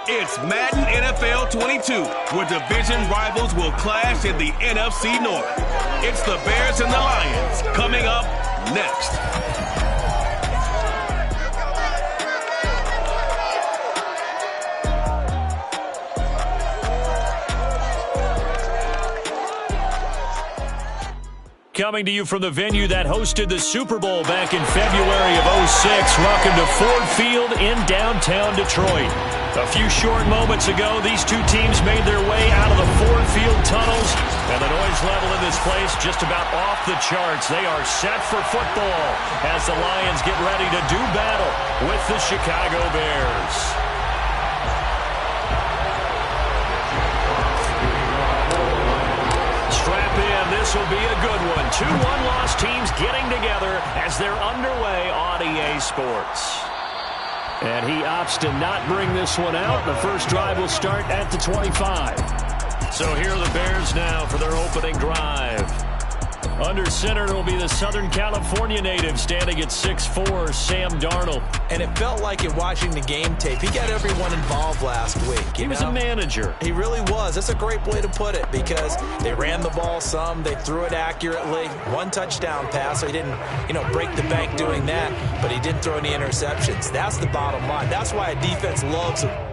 It's Madden NFL 22, where division rivals will clash in the NFC North. It's the Bears and the Lions coming up next. Coming to you from the venue that hosted the Super Bowl back in February of '06. Welcome to Ford Field in downtown Detroit. A few short moments ago, these two teams made their way out of the Ford Field tunnels, and the noise level in this place just about off the charts. They are set for football as the Lions get ready to do battle with the Chicago Bears. This will be a good one. Two one-loss teams getting together as they're underway on EA Sports. And he opts to not bring this one out. The first drive will start at the 25. So here are the Bears now for their opening drive. Under center will be the Southern California native standing at 6'4", Sam Darnold. And it felt like it watching the game tape. He got everyone involved last week. He was a manager. He really was. That's a great way to put it because they ran the ball some. They threw it accurately. One touchdown pass. So he didn't, break the bank doing that. But he didn't throw any interceptions. That's the bottom line. That's why a defense loves him.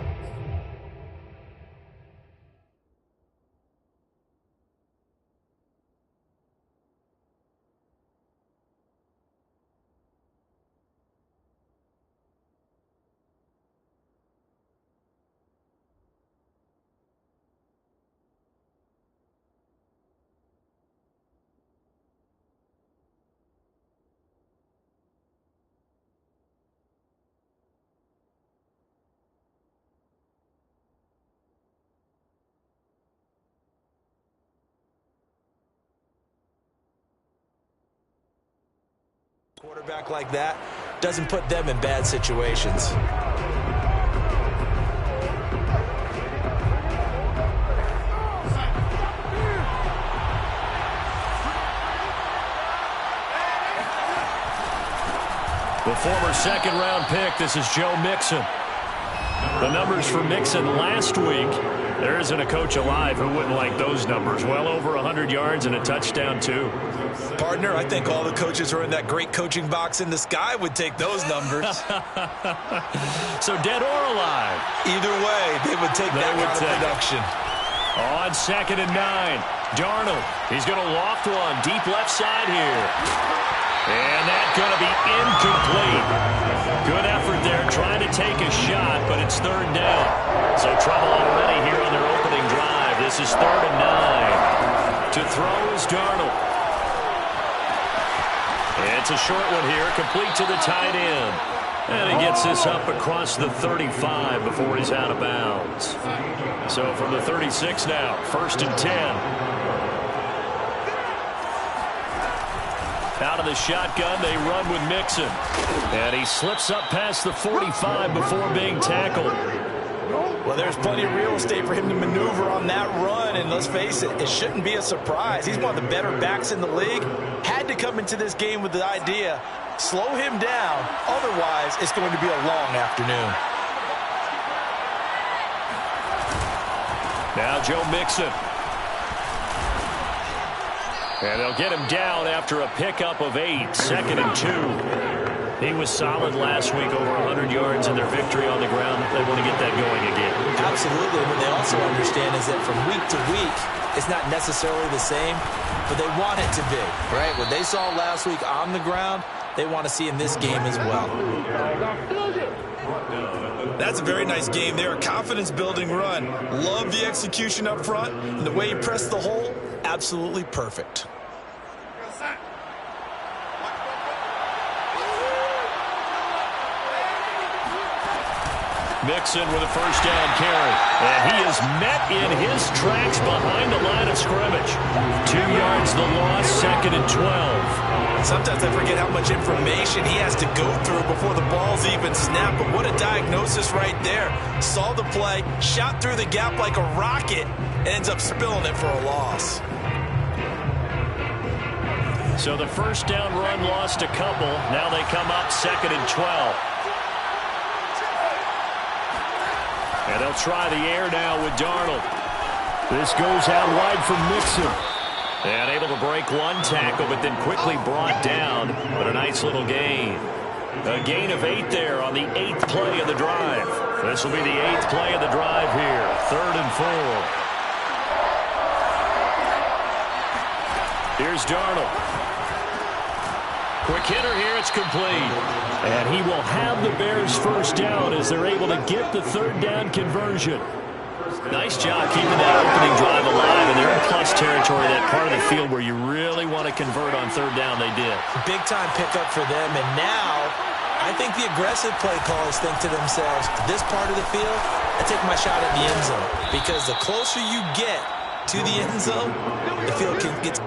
Quarterback like that doesn't put them in bad situations. The former second-round pick, this is Joe Mixon. The numbers for Mixon last week, there isn't a coach alive who wouldn't like those numbers. Well over 100 yards and a touchdown, too. Partner, I think all the coaches who are in that great coaching box in the sky would take those numbers. So dead or alive? Either way, they would take that kind of production. On 2nd and 9, Darnold. He's going to loft one deep left side here. And that's going to be incomplete. Good effort there, trying to take a shot, but it's 3rd down. So trouble already here on their opening drive. This is 3rd and 9. To throw is Darnold. It's a short one here, complete to the tight end. And he gets this up across the 35 before he's out of bounds. So from the 36 now, 1st and 10. Out of the shotgun, they run with Mixon. And he slips up past the 45 before being tackled. Well, there's plenty of real estate for him to maneuver on that run. And let's face it, it shouldn't be a surprise. He's one of the better backs in the league. Had to come into this game with the idea, slow him down. Otherwise, it's going to be a long afternoon. Now Joe Mixon. And they'll get him down after a pickup of 8, 2nd and 2. He was solid last week, over 100 yards in their victory on the ground. They want to get that going again. Absolutely. What they also understand is that from week to week, it's not necessarily the same, but they want it to be, right? What they saw last week on the ground, they want to see in this game as well. That's a very nice game there. A confidence-building run. Love the execution up front, and the way he pressed the hole, absolutely perfect. Mixon with a 1st down carry. And he is met in his tracks behind the line of scrimmage. 2 yards the loss, 2nd and 12. Sometimes I forget how much information he has to go through before the ball's even snapped. But what a diagnosis right there. Saw the play, shot through the gap like a rocket, and ends up spilling it for a loss. So the 1st down run lost a couple. Now they come up 2nd and 12. And they'll try the air now with Darnold. This goes out wide for Mixon. And able to break one tackle, but then quickly brought down. But a nice little gain. A gain of 8 there on the 8th play of the drive. This will be the 8th play of the drive here. 3rd and 4. Here's Darnold. Quick hitter here. It's complete. And he will have the Bears first down as they're able to get the 3rd down conversion. Nice job keeping that opening drive alive, and they're in plus territory, that part of the field where you really want to convert on 3rd down. They did. Big-time pickup for them, and now I think the aggressive play callers think to themselves, this part of the field, I take my shot at the end zone, because the closer you get to the end zone, the field gets...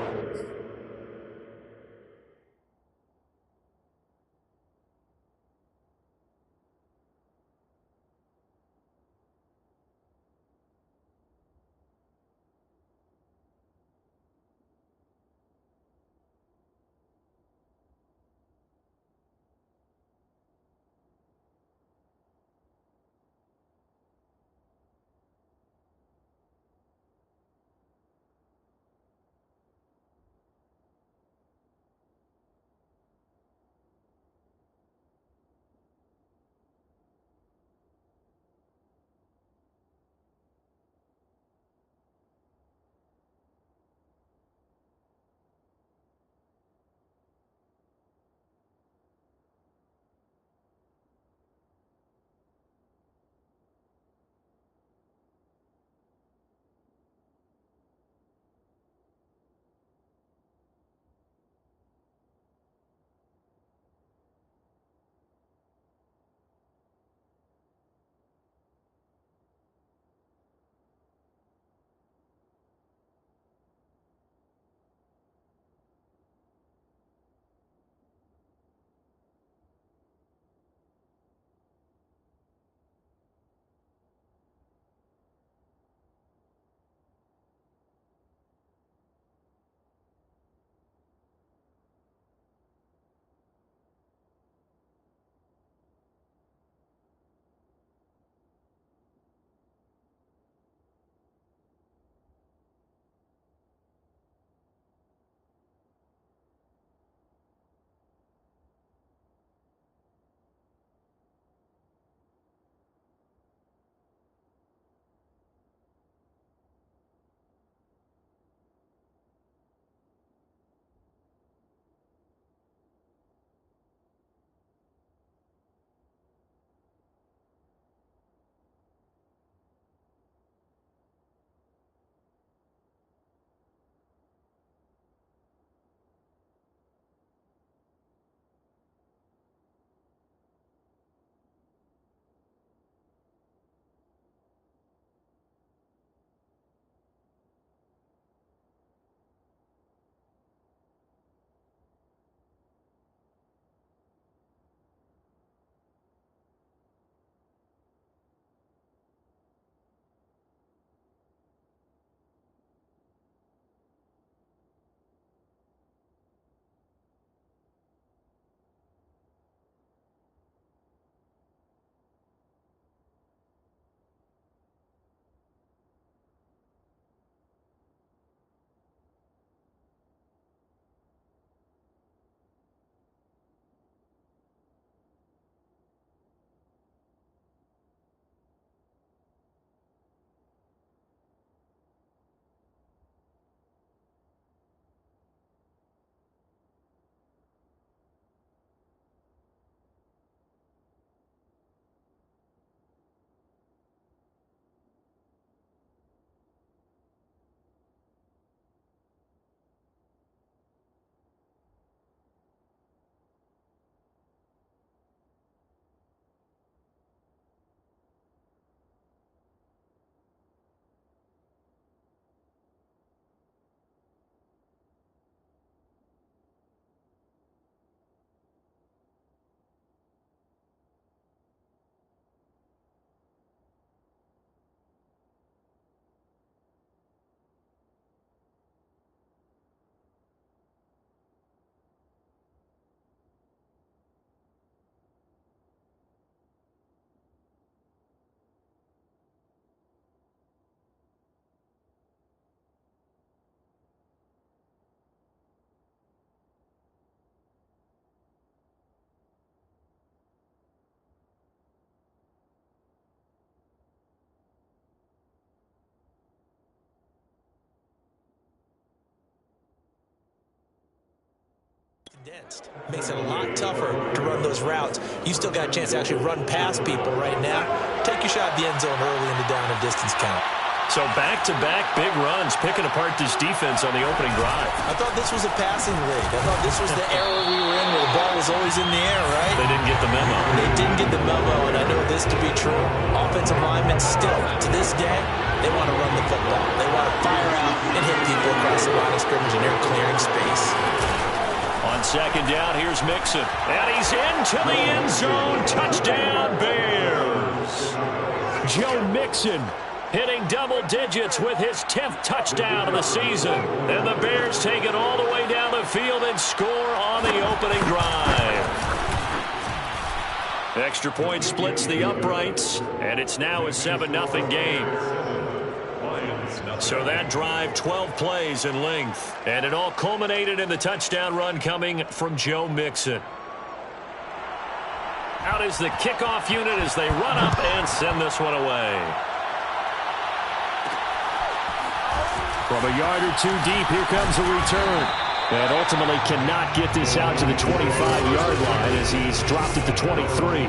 condensed. Makes it a lot tougher to run those routes. You still got a chance to actually run past people right now. Take your shot at the end zone early in the down and distance count. So back-to-back big runs, picking apart this defense on the opening drive. I thought this was a passing league. I thought this was the era we were in where the ball was always in the air, right? They didn't get the memo. They didn't get the memo, and I know this to be true. Offensive linemen still, to this day, they want to run the football. They want to fire out and hit people across the line of scrimmage, and they're clearing space. On second down, here's Mixon. And he's into the end zone. Touchdown, Bears. Joe Mixon hitting double digits with his 10th touchdown of the season. And the Bears take it all the way down the field and score on the opening drive. Extra point splits the uprights, and it's now a 7-0 game. So that drive, 12 plays in length. And it all culminated in the touchdown run coming from Joe Mixon. Out is the kickoff unit as they run up and send this one away. From a yard or two deep, here comes a return. And ultimately cannot get this out to the 25-yard line as he's dropped at the 23.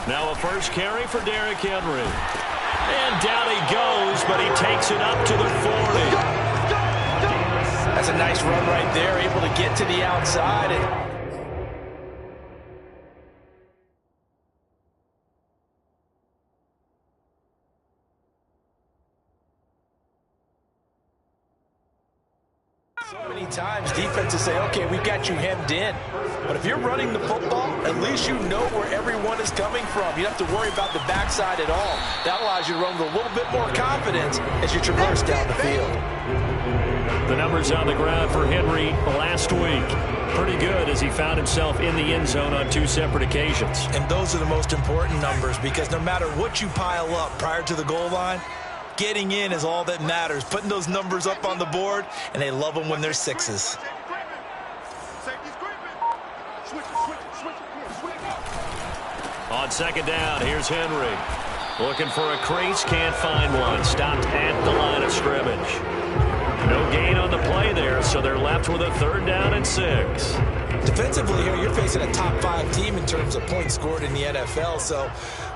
Now a first carry for Derrick Henry. And down he goes, but he takes it up to the 40. That's a nice run right there, able to get to the outside. So many times defenses say, okay, we've got you hemmed in. But if you're running the football, at least you know where everyone is coming from. You don't have to worry about the backside at all. That allows you to run with a little bit more confidence as you traverse down the field. The numbers on the ground for Henry last week. Pretty good as he found himself in the end zone on 2 separate occasions. And those are the most important numbers because no matter what you pile up prior to the goal line, getting in is all that matters. Putting those numbers up on the board, and they love them when they're 6s. On second down, here's Henry. Looking for a crease, can't find one. Stopped at the line of scrimmage. No gain on the play there, so they're left with a 3rd down and 6. Defensively here, you're facing a top 5 team in terms of points scored in the NFL. So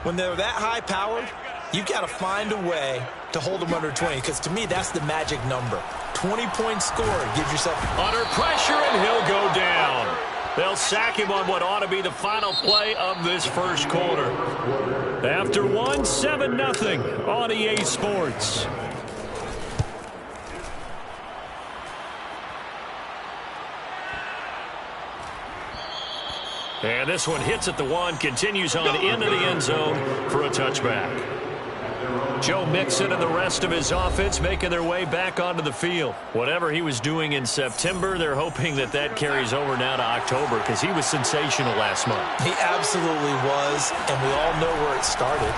when they're that high-powered, you've got to find a way to hold them under 20. Because to me, that's the magic number. 20 points scored gives yourself... Under pressure, and he'll go down. They'll sack him on what ought to be the final play of this first quarter. After one, 7-0 on EA Sports. And this one hits at the 1, continues on into the end zone for a touchback. Joe Mixon and the rest of his offense making their way back onto the field. Whatever he was doing in September, they're hoping that that carries over now to October because he was sensational last month. He absolutely was, and we all know where it started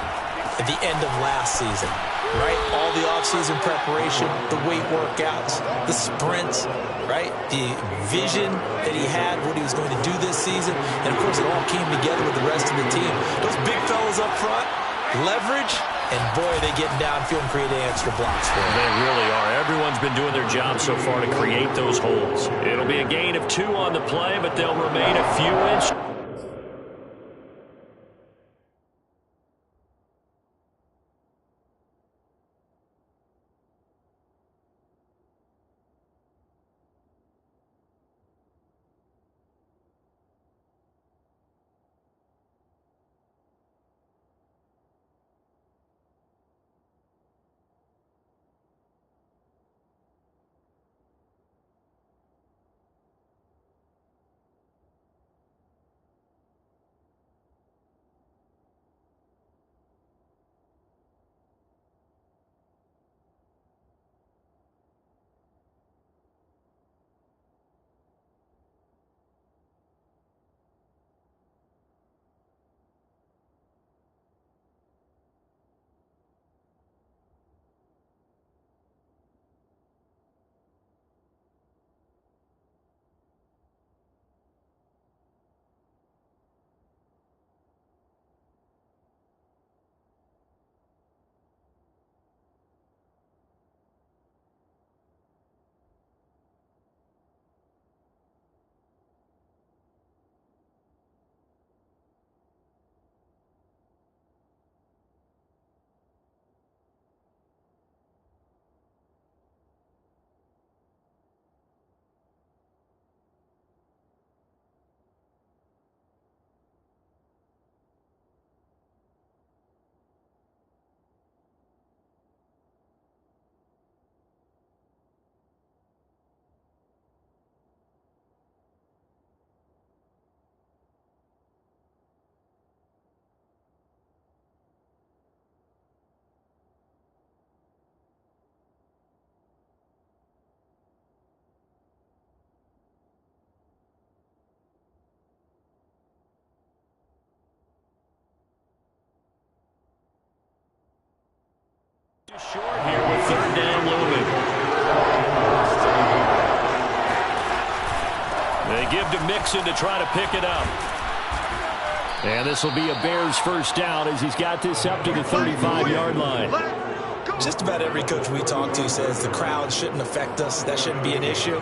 at the end of last season, right? All the offseason preparation, the weight workouts, the sprints, right? The vision that he had, what he was going to do this season, and of course it all came together with the rest of the team. Those big fellas up front, leverage, and boy, they getting downfield and creating extra blocks for them. They really are. Everyone's been doing their job so far to create those holes. It'll be a gain of 2 on the play, but they'll remain a few inches. short here with third down looming. They give to Mixon to try to pick it up. And this will be a Bears first down as he's got this up to the 35-yard line. Just about every coach we talk to says the crowd shouldn't affect us. That shouldn't be an issue.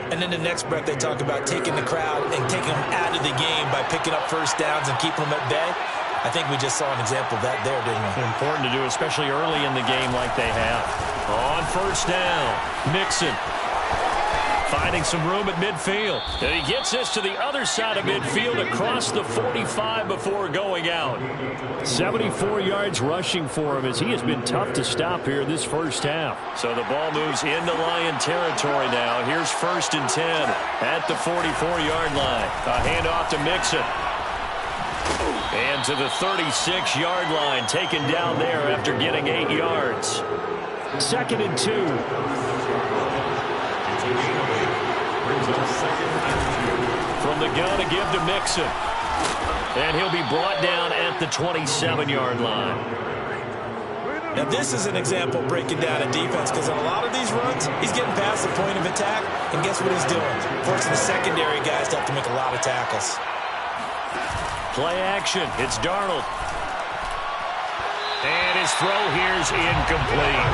And then the next breath they talk about taking the crowd and taking them out of the game by picking up first downs and keeping them at bay. I think we just saw an example of that there, didn't we? Important to do, especially early in the game like they have. On first down, Mixon finding some room at midfield. And he gets this to the other side of midfield across the 45 before going out. 74 yards rushing for him as he has been tough to stop here this first half. So the ball moves into Lion territory now. Here's first and 10 at the 44-yard line. A handoff to Mixon. And to the 36-yard line, taken down there after getting 8 yards. Second and 2. From the gun to give to Mixon. And he'll be brought down at the 27-yard line. Now this is an example breaking down a defense, because on a lot of these runs, he's getting past the point of attack, and guess what he's doing? Forcing the secondary guys to have to make a lot of tackles. Play action. It's Darnold. And his throw here's incomplete.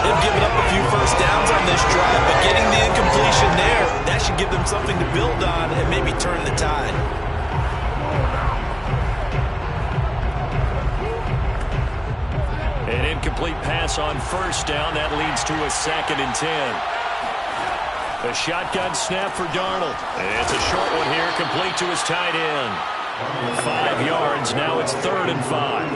They've given up a few first downs on this drive, but getting the incompletion there, that should give them something to build on and maybe turn the tide. An incomplete pass on first down. That leads to a second and 10. A shotgun snap for Darnold. It's a short one here, complete to his tight end. 5 yards. Now it's 3rd and 5.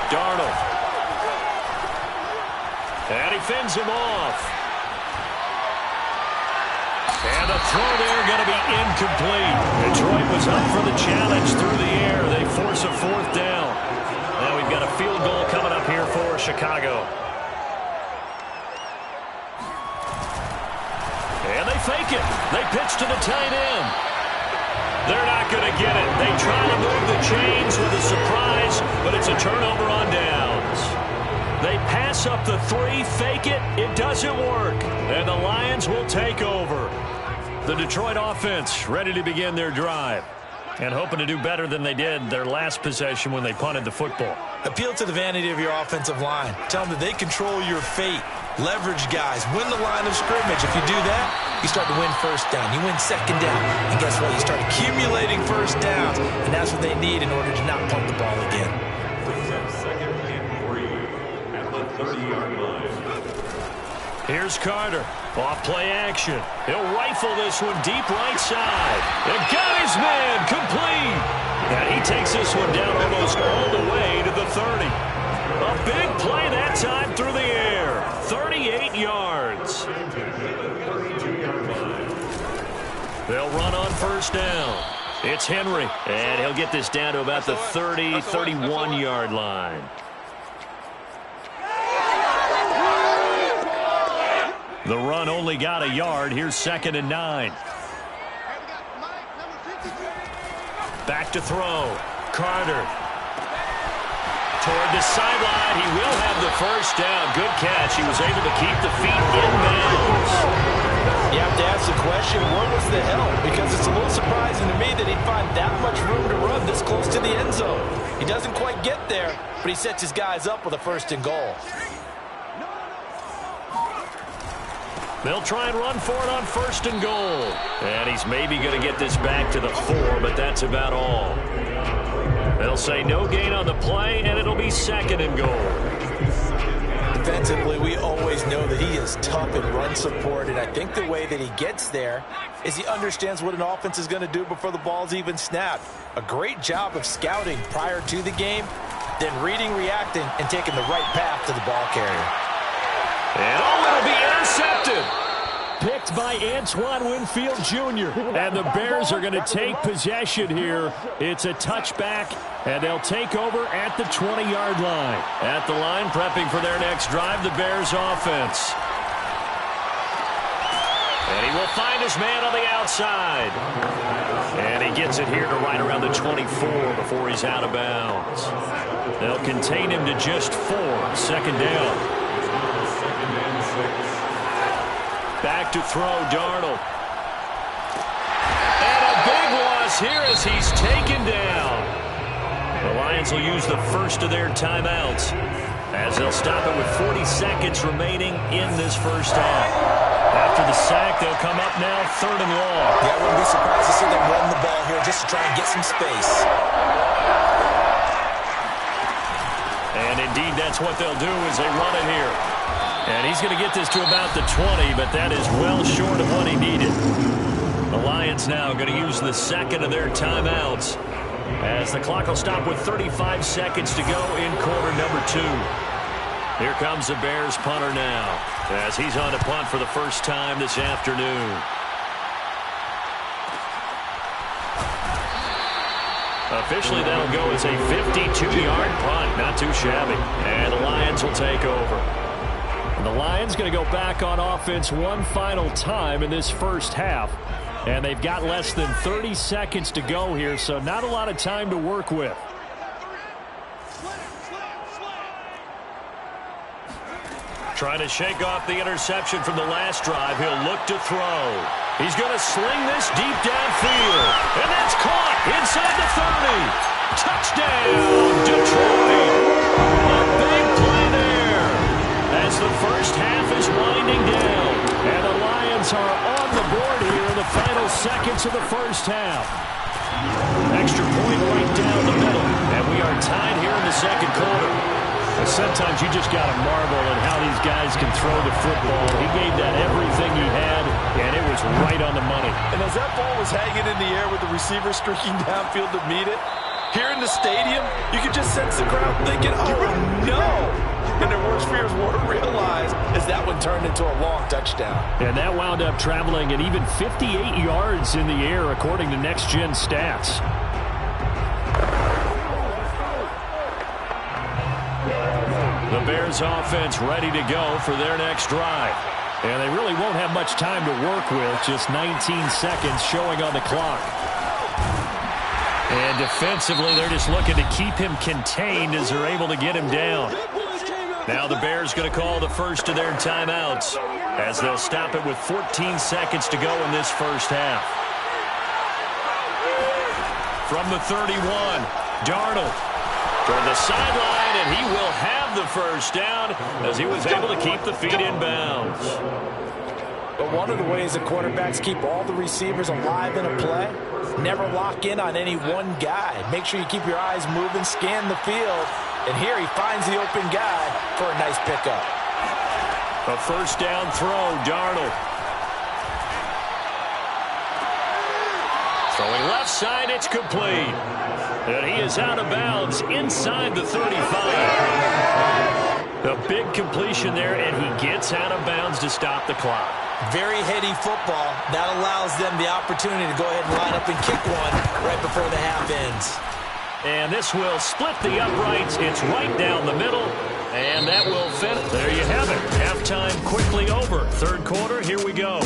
Darnold. And he fends him off. And the throw there going to be incomplete. Detroit was up for the challenge through the air. They force a 4th down. Now we've got a field goal coming up here for Chicago. And they fake it. They pitch to the tight end. They're not going to get it. They try to move the chains with a surprise, but it's a turnover on downs. They pass up the 3, fake it. It doesn't work. And the Lions will take over. The Detroit offense ready to begin their drive and hoping to do better than they did their last possession when they punted the football. Appeal to the vanity of your offensive line. Tell them that they control your fate. Leverage guys. Win the line of scrimmage. If you do that, you start to win first down. You win second down. And guess what? You start accumulating first downs. And that's what they need in order to not punt the ball again. Second and 3 at the 30-yard line. Here's Carter. Off play action. He'll rifle this one deep right side. And got his man complete. And he takes this one down almost all the way to the 30. A big play that time through the air. 38 yards. They'll run on first down. It's Henry. And he'll get this down to about the 30, 31-yard line. The run only got a yard. Here's 2nd and 9. Back to throw. Carter. Toward the sideline. He will have the first down. Good catch. He was able to keep the feet in bounds. You have to ask the question, where was the help? Because it's a little surprising to me that he'd find that much room to run this close to the end zone. He doesn't quite get there, but he sets his guys up with a 1st and goal. They'll try and run for it on 1st and goal. And he's maybe going to get this back to the 4, but that's about all. They'll say no gain on the play, and it'll be 2nd and goal. Defensively, we always know that he is tough in run support, and I think the way that he gets there is he understands what an offense is going to do before the ball's even snapped. A great job of scouting prior to the game, then reading, reacting, and taking the right path to the ball carrier. And it'll be intercepted. Picked by Antoine Winfield Jr. And the Bears are going to take possession here. It's a touchback, and they'll take over at the 20-yard line. At the line, prepping for their next drive, the Bears offense. And he will find his man on the outside. And he gets it here to right around the 24 before he's out of bounds. They'll contain him to just 4. Second down. Back to throw, Darnold. And a big loss here as he's taken down. The Lions will use the first of their timeouts as they'll stop it with 40 seconds remaining in this first half. After the sack, they'll come up now 3rd and long. Yeah, I wouldn't be surprised to see them run the ball here just to try and get some space. And indeed, that's what they'll do as they run it here. And he's going to get this to about the 20, but that is well short of what he needed. The Lions now going to use the second of their timeouts as the clock will stop with 35 seconds to go in quarter number 2. Here comes the Bears punter now as he's on to punt for the first time this afternoon. Officially, that'll go as a 52-yard punt. Not too shabby. And the Lions will take over. And the Lions going to go back on offense one final time in this first half. And they've got less than 30 seconds to go here, so not a lot of time to work with. Trying to shake off the interception from the last drive. He'll look to throw. He's going to sling this deep downfield. And that's caught inside the 30. Touchdown, Detroit. A big play there as the first half is winding down. And the Lions are on the board here in the final seconds of the first half. Extra point right down the middle. And we are tied here in the second quarter. Sometimes you just got to marvel at how these guys can throw the football. He gave that everything he had, and it was right on the money. And as that ball was hanging in the air with the receiver streaking downfield to meet it, here in the stadium, you could just sense the crowd thinking, oh, no. And their worst fears were realized as that one turned into a long touchdown. And that wound up traveling at even 58 yards in the air, according to Next Gen Stats. The Bears offense ready to go for their next drive. And they really won't have much time to work with, just 19 seconds showing on the clock. And defensively, they're just looking to keep him contained as they're able to get him down. Now the Bears going to call the first of their timeouts as they'll stop it with 14 seconds to go in this first half. From the 31, Darnold toward the sideline, and he will have the first down as he was able to keep the feet in bounds. But one of the ways the quarterbacks keep all the receivers alive in a play, never lock in on any one guy. Make sure you keep your eyes moving, scan the field, and here he finds the open guy for a nice pickup. A first down throw, Darnold. Throwing left side, it's complete. And he is out of bounds inside the 35. A big completion there, and he gets out of bounds to stop the clock. Very heady football. That allows them the opportunity to go ahead and line up and kick one right before the half ends. And this will split the uprights. It's right down the middle, and that will fit. There you have it. Halftime quickly over. Third quarter, here we go.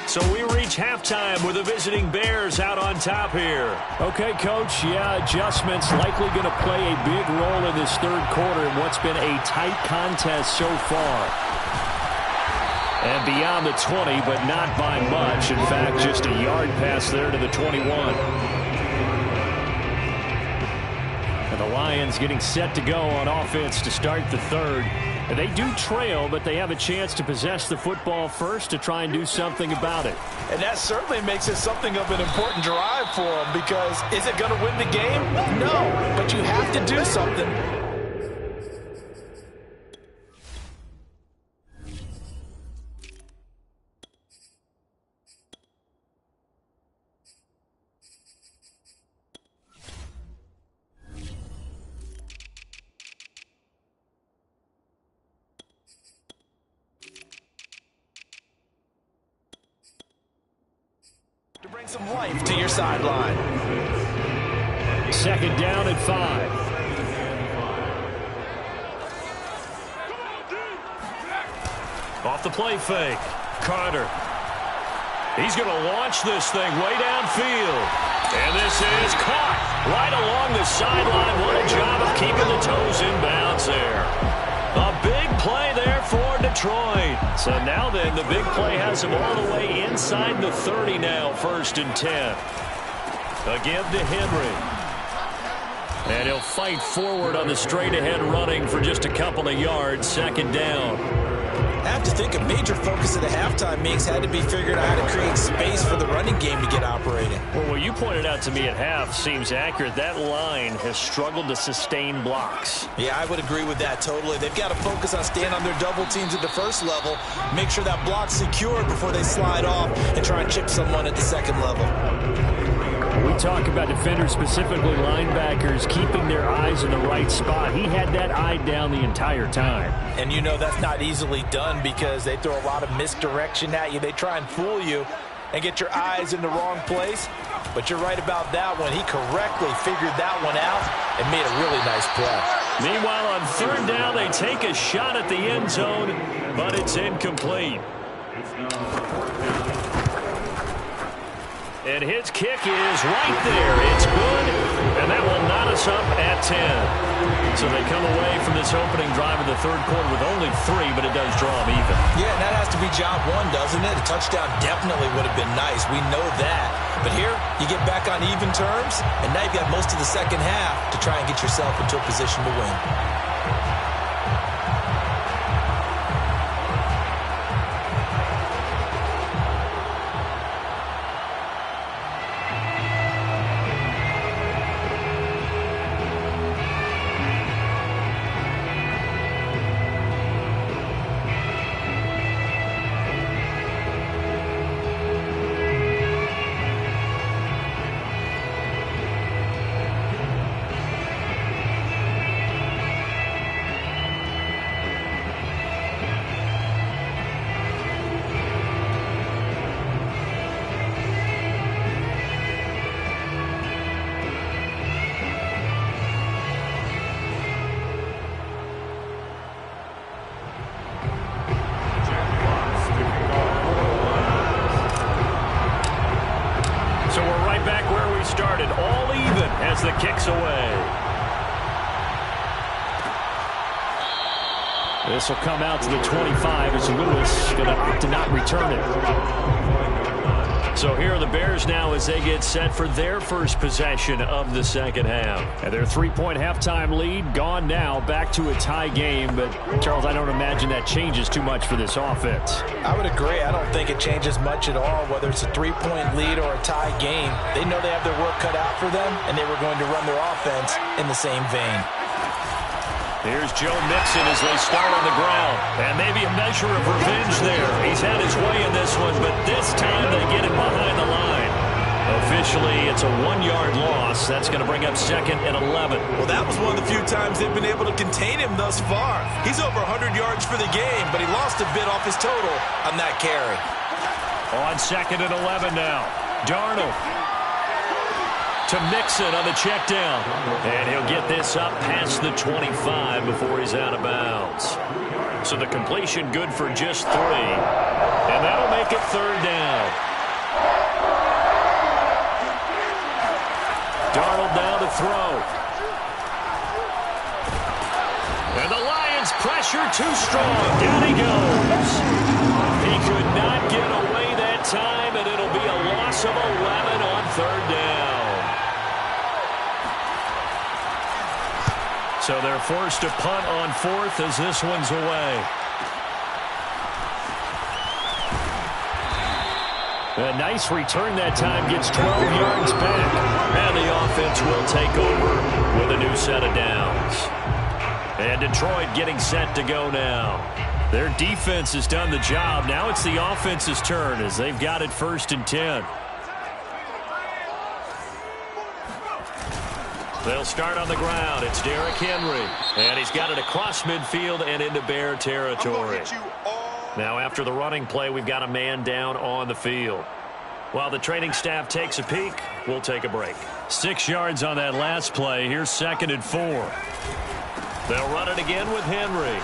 So we reach halftime with the visiting Bears out on top here. Okay, Coach, adjustments likely going to play a big role in this third quarter in what's been a tight contest so far. And beyond the 20, but not by much. In fact, just a yard pass there to the 21. And the Lions getting set to go on offense to start the third. And they do trail, but they have a chance to possess the football first to try and do something about it. And that certainly makes it something of an important drive for them, because is it going to win the game? No, but you have to do something. To bring some life to your sideline. Second down and 5. Off the play fake. Carter. He's going to launch this thing way downfield. And this is caught right along the sideline. What a job of keeping the toes in bounds there. A big play there for Detroit. So now then, the big play has him all the way inside the 30 now, 1st and 10. Again to Henry. And he'll fight forward on the straight-ahead running for just a couple of yards, 2nd down. I have to think a major focus at the halftime mix had to be figuring out how to create space for the running game to get operating. Well, what you pointed out to me at half seems accurate. That line has struggled to sustain blocks. Yeah, I would agree with that totally. They've got to focus on staying on their double teams at the first level, make sure that block's secured before they slide off and try and chip someone at the 2nd level. We talk about defenders, specifically linebackers, keeping their eyes in the right spot. He had that eye down the entire time. And you know that's not easily done because they throw a lot of misdirection at you. They try and fool you and get your eyes in the wrong place. But you're right about that one. He correctly figured that one out and made a really nice play. Meanwhile, on 3rd down, they take a shot at the end zone, but it's incomplete. And his kick is right there. It's good, and that will knot us up at 10. So they come away from this opening drive in the 3rd quarter with only 3, but it does draw them even. Yeah, and that has to be job 1, doesn't it? A touchdown definitely would have been nice. We know that. But here, you get back on even terms, and now you've got most of the 2nd half to try and get yourself into a position to win. The kick's away. This will come out to the 25 as Lewis going to opt to not return it. So here are the Bears now as they get set for their first possession of the 2nd half. And their 3-point halftime lead gone now, back to a tie game. But, Charles, I don't imagine that changes too much for this offense. I would agree. I don't think it changes much at all, whether it's a 3-point lead or a tie game. They know they have their work cut out for them, and they were going to run their offense in the same vein. Here's Joe Mixon as they start on the ground. And maybe a measure of revenge there. He's had his way in this one, but this time they get him behind the line. Officially, it's a 1-yard loss. That's going to bring up 2nd and 11. Well, that was one of the few times they've been able to contain him thus far. He's over 100 yards for the game, but he lost a bit off his total on that carry. On 2nd and 11 now. Darnold to Mixon on the check down. And he'll get this up past the 25 before he's out of bounds. So the completion good for just 3. And that'll make it 3rd down. Darnold now to throw. And the Lions pressure too strong. Down he goes. He could not get away that time, and it'll be a loss of 11 on 3rd down. So they're forced to punt on 4th as this one's away. A nice return that time, gets 12 yards back. And the offense will take over with a new set of downs. And Detroit getting set to go now. Their defense has done the job. Now it's the offense's turn as they've got it 1st and 10. They'll start on the ground. It's Derrick Henry. And he's got it across midfield and into Bear territory. Now after the running play, we've got a man down on the field. While the training staff takes a peek, we'll take a break. 6 yards on that last play. Here's 2nd and 4. They'll run it again with Henry.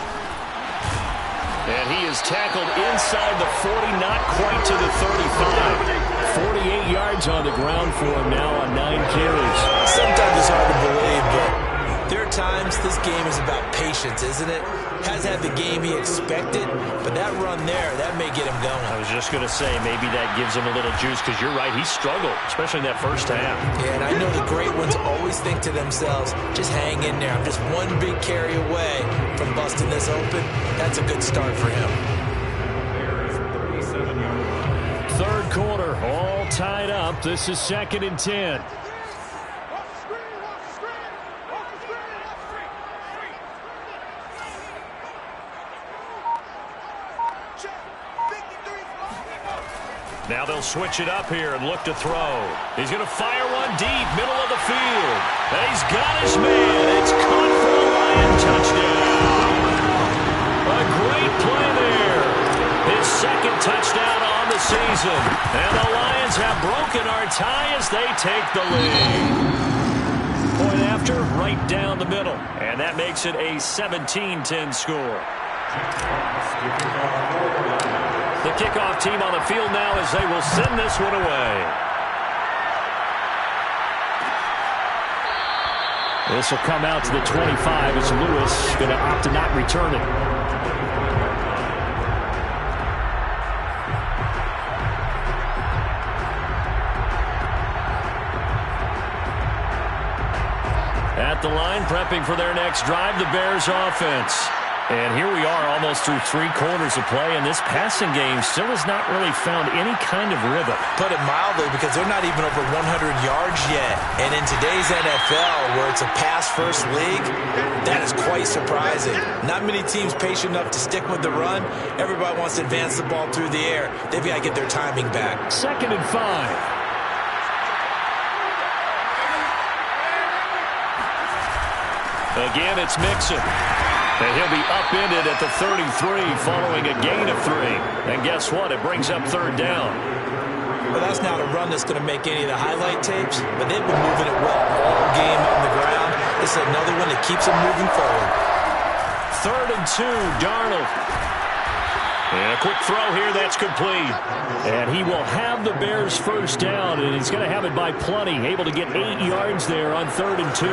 And he is tackled inside the 40, not quite to the 35. 48 yards on the ground for him now on 9 carries. Sometimes it's hard to believe, but there are times this game is about patience, isn't it? Hasn't had the game he expected, but that run there, that may get him going. I was just going to say, maybe that gives him a little juice, because you're right, he struggled, especially in that first half. Yeah, and I know the great ones always think to themselves, just hang in there. I'm just one big carry away from busting this open. That's a good start for him. Third quarter, all tied up. This is 2nd and 10. Now they'll switch it up here and look to throw. He's going to fire one deep, middle of the field. And he's got his man. It's caught for a Lion touchdown. A great play there. His 2nd touchdown on the season. And the Lions have broken our tie as they take the lead. Point after, right down the middle. And that makes it a 17-10 score. The kickoff team on the field now as they will send this one away. This will come out to the 25 as Lewis going to opt to not return it. At the line, prepping for their next drive, the Bears offense. And here we are almost through 3 quarters of play, and this passing game still has not really found any kind of rhythm. Put it mildly, because they're not even over 100 yards yet. And in today's NFL, where it's a pass-first league, that is quite surprising. Not many teams patient enough to stick with the run. Everybody wants to advance the ball through the air. They've got to get their timing back. 2nd and 5. Again, it's Mixon. And he'll be upended at the 33 following a gain of 3. And guess what? It brings up 3rd down. Well, that's not a run that's going to make any of the highlight tapes, but they've been moving it well all game on the ground. This is another one that keeps them moving forward. 3rd and 2, Darnold. And a quick throw here, that's complete. And he will have the Bears' first down, and he's going to have it by plenty. Able to get 8 yards there on 3rd and 2.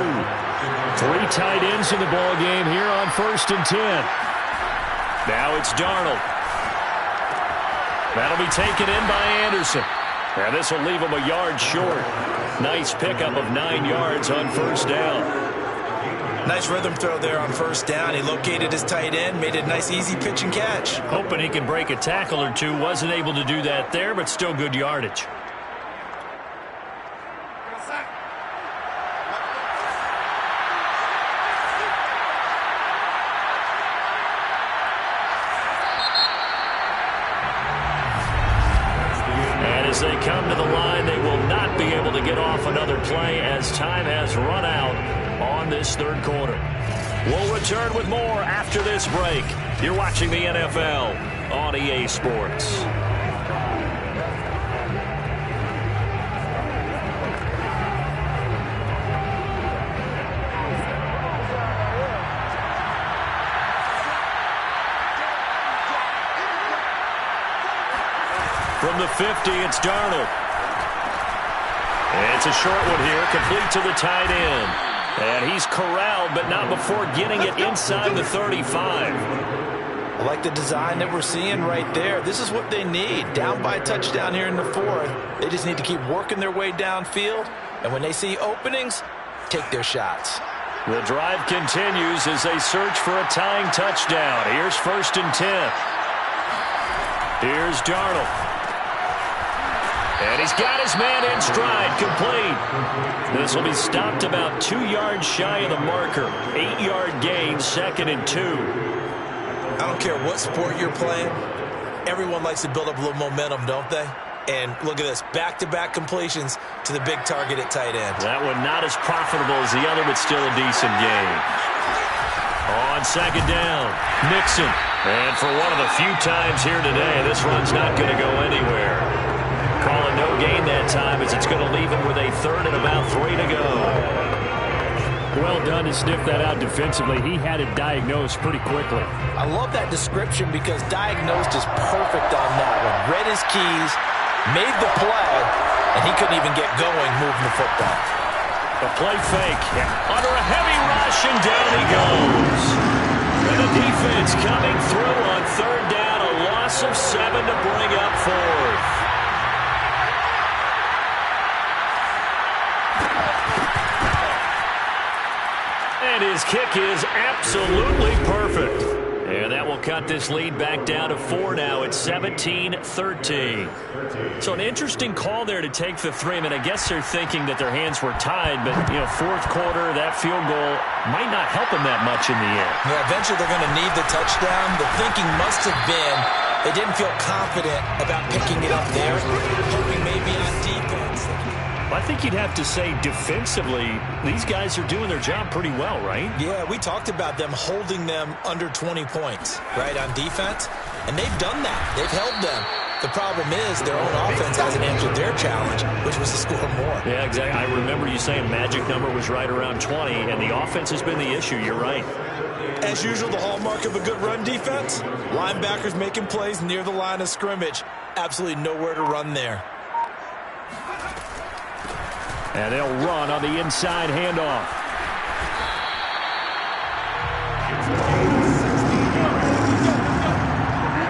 3 tight ends in the ball game here on 1st and 10. Now it's Darnold. That'll be taken in by Anderson. And this will leave him a yard short. Nice pickup of 9 yards on 1st down. Nice rhythm throw there on 1st down. He located his tight end, made it a nice easy pitch and catch. Hoping he can break a tackle or two. Wasn't able to do that there, but still good yardage. And as they come to the line, they will not be able to get off another play as time has run out on this 3rd quarter. We'll return with more after this break. You're watching the NFL on EA Sports. From the 50, it's Darnold. And it's a short one here, complete to the tight end. And he's corralled, but not before getting it inside the 35. I like the design that we're seeing right there. This is what they need. Down by a touchdown here in the 4th. They just need to keep working their way downfield. And when they see openings, take their shots. The drive continues as they search for a tying touchdown. Here's 1st and 10. Here's Darnold. And he's got his man in stride, complete. This will be stopped about 2 yards shy of the marker. 8-yard gain, 2nd and 2. I don't care what sport you're playing. Everyone likes to build up a little momentum, don't they? And look at this, back-to-back completions to the big target at tight end. That one not as profitable as the other, but still a decent gain. On 2nd down, Mixon. And for one of the few times here today, this run's not going to go anywhere. Calling no gain that time as it's going to leave him with a 3rd and about 3 to go. Well done to sniff that out defensively. He had it diagnosed pretty quickly. I love that description because diagnosed is perfect on that one. Read his keys, made the play, and he couldn't even get going moving the football. A play fake. Under a heavy rush, and down he goes. And the defense coming through on third down. A loss of 7 to bring up fourth. And his kick is absolutely perfect. And that will cut this lead back down to 4 now. It's 17-13. So an interesting call there to take the 3. I mean, I guess they're thinking that their hands were tied, but, you know, fourth quarter, that field goal might not help them that much in the end. Yeah, eventually they're going to need the touchdown. The thinking must have been they didn't feel confident about picking it up there, hoping maybe on defense. I think you'd have to say defensively, these guys are doing their job pretty well, right? Yeah, we talked about them holding them under 20 points, right, on defense. And they've done that. They've held them. The problem is their own offense hasn't answered their challenge, which was to score more. Yeah, exactly. I remember you saying magic number was right around 20, and the offense has been the issue. You're right. As usual, the hallmark of a good run defense, linebackers making plays near the line of scrimmage. Absolutely nowhere to run there. And they'll run on the inside handoff.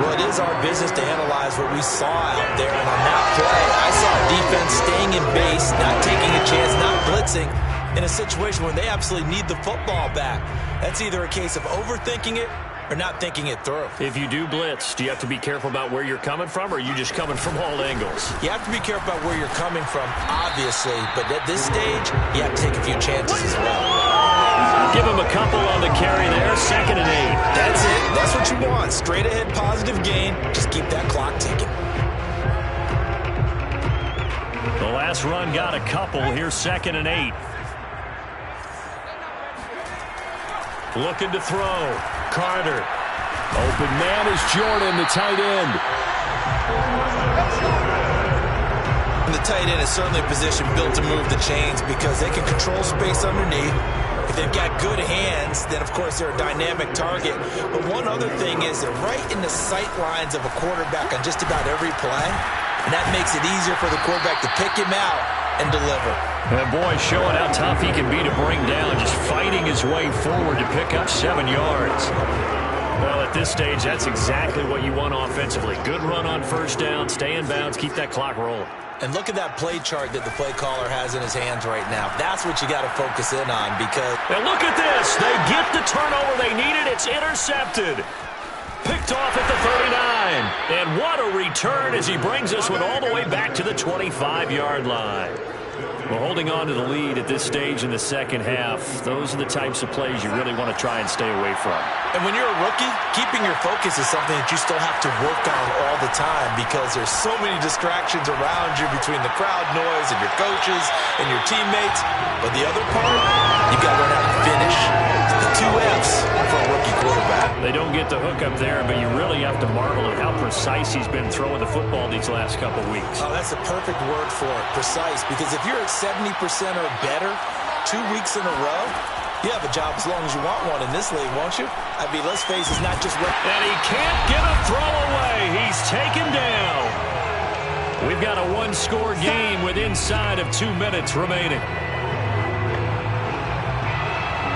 Well, it is our business to analyze what we saw out there. And on that play, I saw defense staying in base, not taking a chance, not blitzing in a situation where they absolutely need the football back. That's either a case of overthinking it or not thinking it through. If you do blitz, do you have to be careful about where you're coming from, or are you just coming from all angles? You have to be careful about where you're coming from, obviously, but at this stage, you have to take a few chances as well. Give him a couple on the carry there, 2nd and 8. That's it. That's what you want. Straight ahead positive gain. Just keep that clock ticking. The last run got a couple. Here's 2nd and 8. Looking to throw. Carter. Open man is Jordan, the tight end. And the tight end is certainly a position built to move the chains because they can control space underneath. If they've got good hands, then, of course, they're a dynamic target. But one other thing is they're right in the sight lines of a quarterback on just about every play. And that makes it easier for the quarterback to pick him out and deliver. And boy, showing how tough he can be to bring down, just fighting his way forward to pick up 7 yards. Well, at this stage, that's exactly what you want offensively. Good run on first down, stay in bounds, keep that clock rolling. And look at that play chart that the play caller has in his hands right now. That's what you got to focus in on because... And look at this. They get the turnover they needed. It's intercepted. Picked off at the 39. And what a return as he brings this one all the way back to the 25-yard line. Well, holding on to the lead at this stage in the second half, those are the types of plays you really want to try and stay away from. And when you're a rookie, keeping your focus is something that you still have to work on all the time because there's so many distractions around you between the crowd noise and your coaches and your teammates. But the other part, you've got to learn how to finish. The 2 F's for a rookie quarterback. They don't get the hook up there, but you really have to marvel at how precise he's been throwing the football these last couple weeks. Oh, that's the perfect word for it, precise, because if you're at 70% or better 2 weeks in a row, you have a job as long as you want one in this league, won't you? I mean, let's face it, it's not just... And he can't get a throw away. He's taken down. We've got a one-score game with inside of 2 minutes remaining.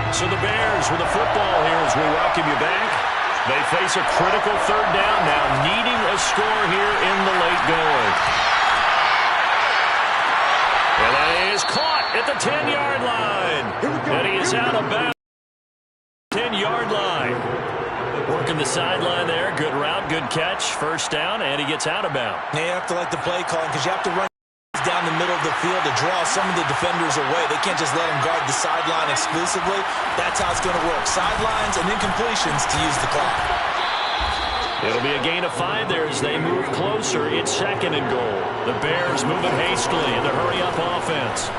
So the Bears with the football here as we welcome you back. They face a critical third down now, needing a score here in the late going. And that is caught at the 10-yard line. And he is out of bounds. 10-yard line. Working the sideline there. Good route, good catch. First down, and he gets out of bounds. Now you have to like the play calling because you have to run down the middle of the field to draw some of the defenders away. They can't just let them guard the sideline exclusively. That's how it's going to work. Sidelines and incompletions to use the clock. It'll be a gain of 5 there as they move closer. It's 2nd and goal. The Bears moving hastily in the hurry-up offense.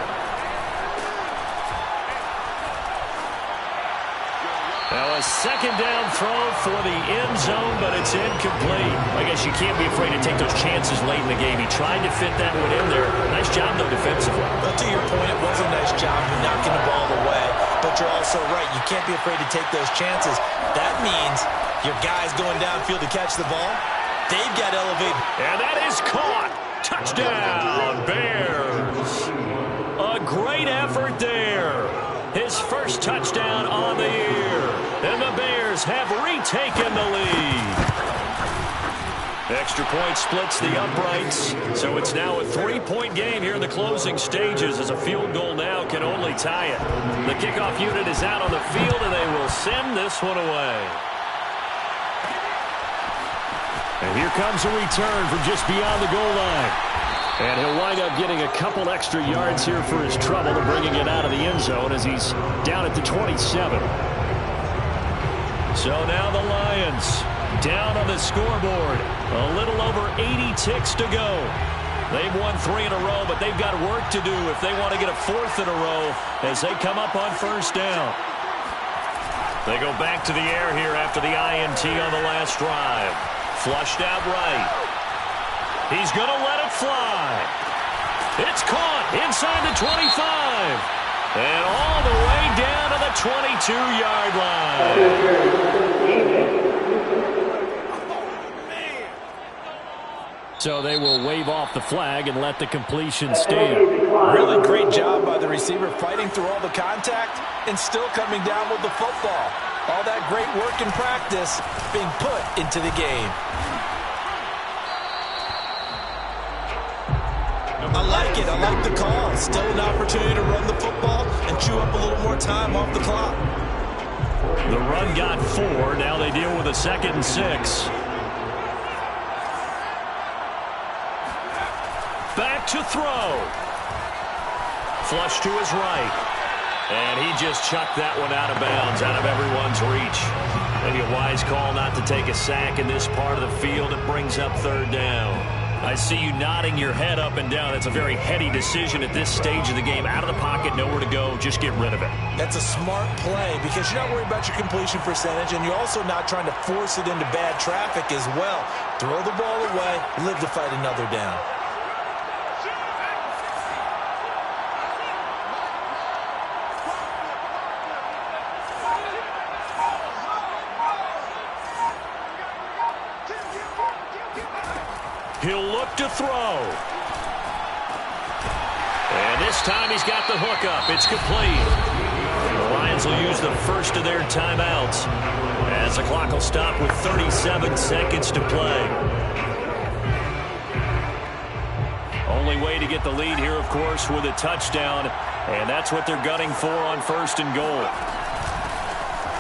Now a second down throw for the end zone, but it's incomplete. I guess you can't be afraid to take those chances late in the game. He tried to fit that one in there. Nice job, though, defensively. But to your point, it was a nice job knocking the ball away. But you're also right. You can't be afraid to take those chances. That means your guys going downfield to catch the ball, they've got elevated. And that is caught. Touchdown, Bears. A great effort there. His first touchdown on the year. And the Bears have retaken the lead. Extra point splits the uprights, so it's now a 3-point game here in the closing stages as a field goal now can only tie it. The kickoff unit is out on the field, and they will send this one away. And here comes a return from just beyond the goal line. And he'll wind up getting a couple extra yards here for his trouble and bringing it out of the end zone as he's down at the 27. So now the Lions down on the scoreboard. A little over 80 ticks to go. They've won 3 in a row, but they've got work to do if they want to get a 4th in a row as they come up on first down. They go back to the air here after the INT on the last drive. Flushed out right. He's going to let it fly. It's caught inside the 25. And all the way down to the 22-yard line. So they will wave off the flag and let the completion stand. Really great job by the receiver fighting through all the contact and still coming down with the football. All that great work in practice being put into the game. I like it. I like the call. Still an opportunity to run the football and chew up a little more time off the clock. The run got 4. Now they deal with a 2nd and 6. Back to throw. Flush to his right. And he just chucked that one out of bounds, out of everyone's reach. Maybe a wise call not to take a sack in this part of the field. It brings up 3rd down. I see you nodding your head up and down. It's a very heady decision at this stage of the game. Out of the pocket, nowhere to go. Just get rid of it. That's a smart play because you're not worried about your completion percentage, and you're also not trying to force it into bad traffic as well. Throw the ball away, live to fight another down. He'll look to throw. And this time he's got the hook up. It's complete. The Lions will use the first of their timeouts as the clock will stop with 37 seconds to play. Only way to get the lead here, of course, with a touchdown, and that's what they're gunning for on 1st and goal.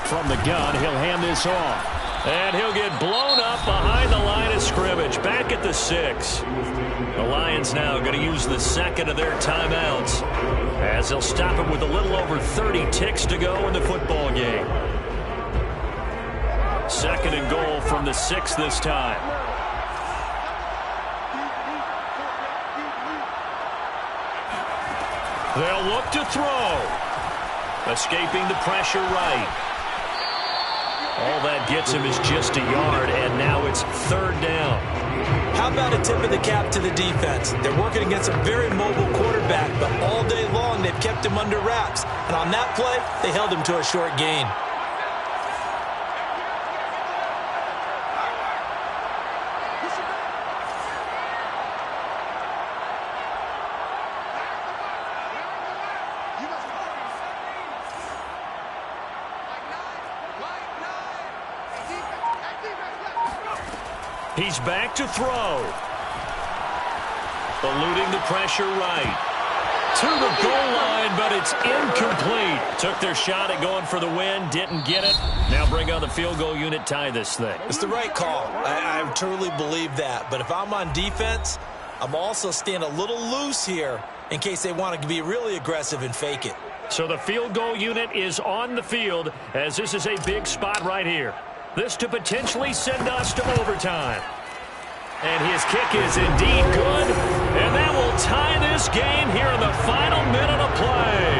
From the gun, he'll hand this off. And he'll get blown up behind the line of scrimmage, back at the 6. The Lions now going to use the 2nd of their timeouts as they'll stop it with a little over 30 ticks to go in the football game. 2nd and goal from the 6 this time. They'll look to throw. Escaping the pressure right. All that gets him is just a yard, and now it's 3rd down. How about a tip of the cap to the defense? They're working against a very mobile quarterback, but all day long they've kept him under wraps. And on that play, they held him to a short gain. He's back to throw. Eluding the pressure right. To the goal line, but it's incomplete. Took their shot at going for the win, didn't get it. Now bring on the field goal unit, tie this thing. It's the right call. I truly believe that. But if I'm on defense, I'm also staying a little loose here in case they want to be really aggressive and fake it. So the field goal unit is on the field as this is a big spot right here. This to potentially send us to overtime. And his kick is indeed good. And that will tie this game here in the final minute of play.